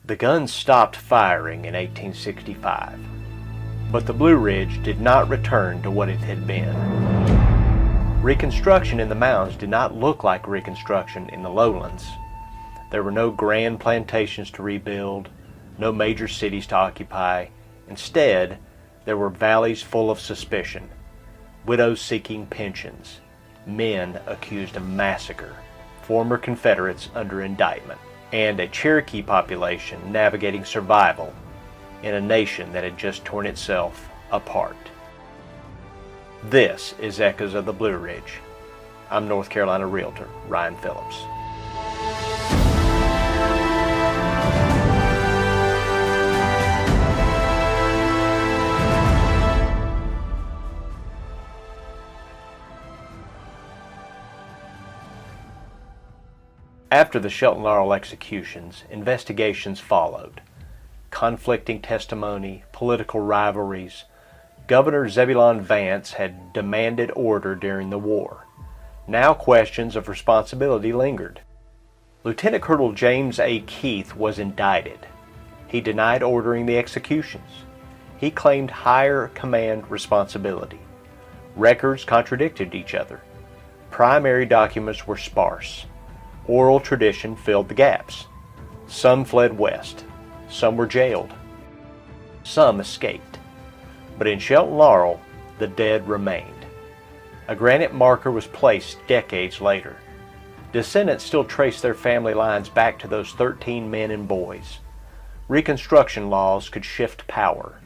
The guns stopped firing in 1865, but the Blue Ridge did not return to what it had been. Reconstruction in the mountains did not look like Reconstruction in the lowlands. There were no grand plantations to rebuild, no major cities to occupy. Instead, there were valleys full of suspicion, widows seeking pensions, men accused of massacre, former Confederates under indictment, and a Cherokee population navigating survival in a nation that had just torn itself apart. This is Echoes of the Blue Ridge. I'm North Carolina Realtor Ryan Phillips. After the Shelton-Laurel executions, investigations followed. Conflicting testimony, political rivalries. Governor Zebulon Vance had demanded order during the war. Now questions of responsibility lingered. Lieutenant Colonel James A. Keith was indicted. He denied ordering the executions. He claimed higher command responsibility. Records contradicted each other. Primary documents were sparse. Oral tradition filled the gaps. Some fled west. Some were jailed. Some escaped. But in Shelton-Laurel, the dead remained. A granite marker was placed decades later. Descendants still trace their family lines back to those 13 men and boys. Reconstruction laws could shift power.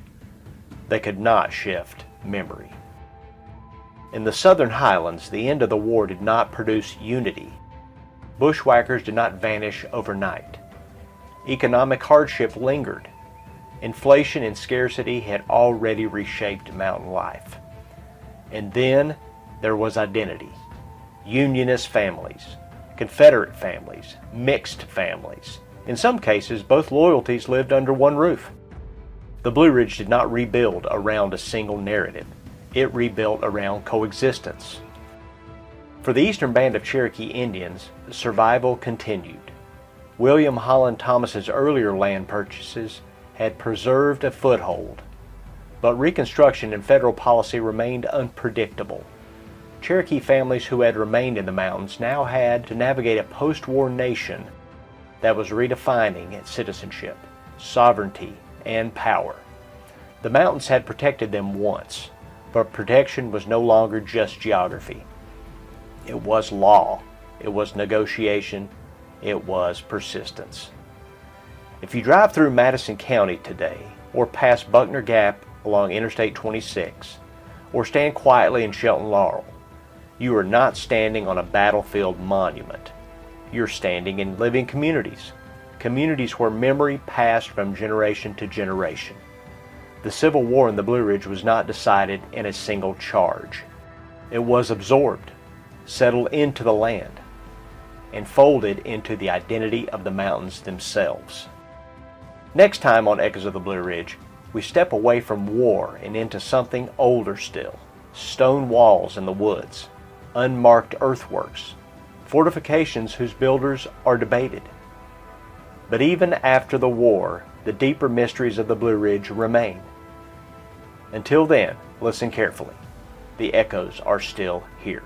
They could not shift memory. In the Southern Highlands, the end of the war did not produce unity. Bushwhackers did not vanish overnight. Economic hardship lingered. Inflation and scarcity had already reshaped mountain life. And then there was identity. Unionist families, Confederate families, mixed families. In some cases, both loyalties lived under one roof. The Blue Ridge did not rebuild around a single narrative. It rebuilt around coexistence. For the Eastern Band of Cherokee Indians, survival continued. William Holland Thomas's earlier land purchases had preserved a foothold, but Reconstruction and federal policy remained unpredictable. Cherokee families who had remained in the mountains now had to navigate a post-war nation that was redefining its citizenship, sovereignty, and power. The mountains had protected them once, but protection was no longer just geography. It was law, it was negotiation, it was persistence. If you drive through Madison County today, or past Buckner Gap along Interstate 26, or stand quietly in Shelton-Laurel, you are not standing on a battlefield monument. You're standing in living communities, communities where memory passed from generation to generation. The Civil War in the Blue Ridge was not decided in a single charge. It was absorbed, settled into the land, and folded into the identity of the mountains themselves. Next time on Echoes of the Blue Ridge, we step away from war and into something older still. Stone walls in the woods, unmarked earthworks, fortifications whose builders are debated. But even after the war, the deeper mysteries of the Blue Ridge remain. Until then, listen carefully. The echoes are still here.